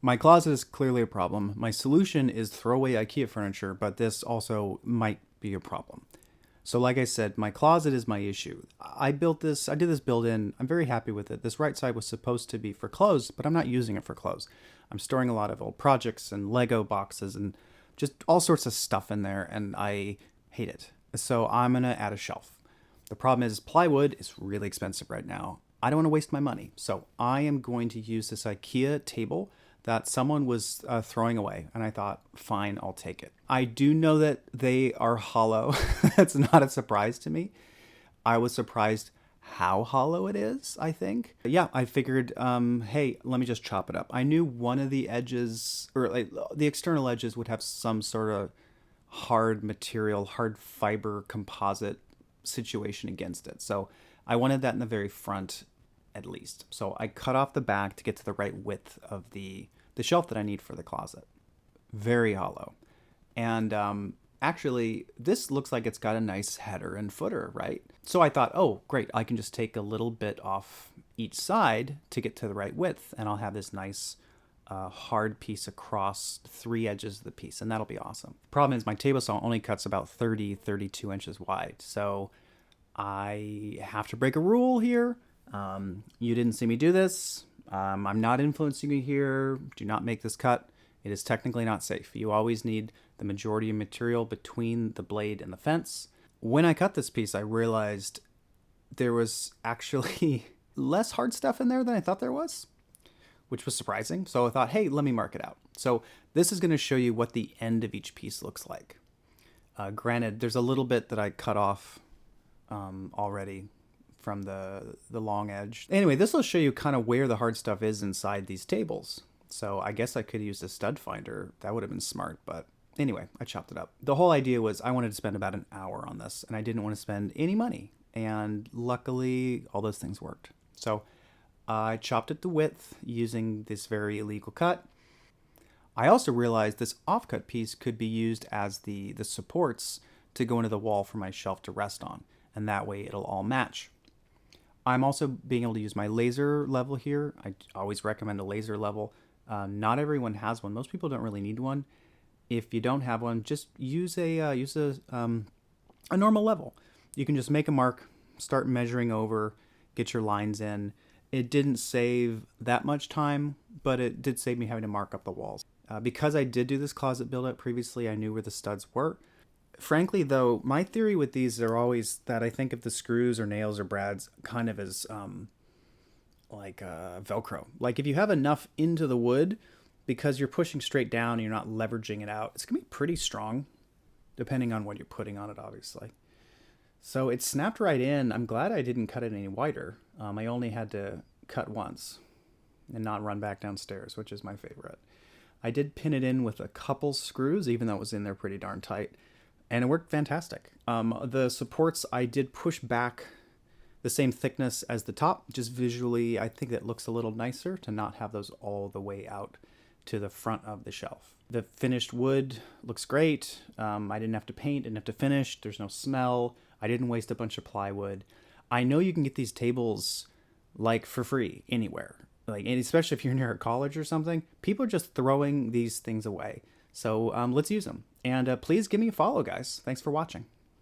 My closet is clearly a problem. My solution is throw away IKEA furniture, but this also might be a problem. So like I said, my closet is my issue. I did this build-in. I'm very happy with it. This right side was supposed to be for clothes, but I'm not using it for clothes. I'm storing a lot of old projects and Lego boxes and just all sorts of stuff in there, and I hate it. So I'm gonna add a shelf. The problem is plywood is really expensive right now. I don't want to waste my money. So I am going to use this IKEA table that someone was throwing away. And I thought, fine, I'll take it. I do know that they are hollow. That's not a surprise to me. I was surprised how hollow it is, I think. Yeah, I figured, hey, let me just chop it up. I knew one of the edges, or like the external edges would have some sort of hard material, hard fiber composite situation against it. So I wanted that in the very front at least. So I cut off the back to get to the right width of the shelf that I need for the closet. Very hollow. And actually, this looks like it's got a nice header and footer, right? So I thought, oh, great. I can just take a little bit off each side to get to the right width, and I'll have this nice hard piece across 3 edges of the piece, and that'll be awesome. Problem is my table saw only cuts about 32 inches wide. So I have to break a rule here. You didn't see me do this. I'm not influencing you here. Do not make this cut. It is technically not safe. You always need the majority of material between the blade and the fence. When I cut this piece, I realized there was actually less hard stuff in there than I thought there was, which was surprising. So I thought, hey, let me mark it out. So this is going to show you what the end of each piece looks like. Granted, there's a little bit that I cut off already from the long edge. Anyway, this will show you kind of where the hard stuff is inside these tables. So I guess I could use a stud finder. That would have been smart, but anyway, I chopped it up. The whole idea was I wanted to spend about an hour on this, and I didn't want to spend any money. And luckily, all those things worked. So I chopped it to width using this very illegal cut. I also realized this offcut piece could be used as the supports to go into the wall for my shelf to rest on, and that way it'll all match. I'm also being able to use my laser level here. I always recommend a laser level. Not everyone has one. Most people don't really need one. If you don't have one, just use a normal level. You can just make a mark, start measuring over, get your lines in. It didn't save that much time, but it did save me having to mark up the walls. Because I did do this closet build up previously, I knew where the studs were. Frankly, though, my theory with these are always that I think of the screws or nails or brads kind of as like Velcro. Like if you have enough into the wood, because you're pushing straight down and you're not leveraging it out, it's going to be pretty strong, depending on what you're putting on it, obviously. So it snapped right in. I'm glad I didn't cut it any wider. I only had to cut once and not run back downstairs, which is my favorite. I did pin it in with a couple screws, even though it was in there pretty darn tight. And it worked fantastic. The supports, I did push back the same thickness as the top. Just visually, I think that looks a little nicer to not have those all the way out to the front of the shelf. The finished wood looks great. I didn't have to paint, didn't have to finish. There's no smell. I didn't waste a bunch of plywood. I know you can get these tables like for free anywhere. Like, and especially if you're near a college or something, people are just throwing these things away. So let's use them. And please give me a follow, guys. Thanks for watching.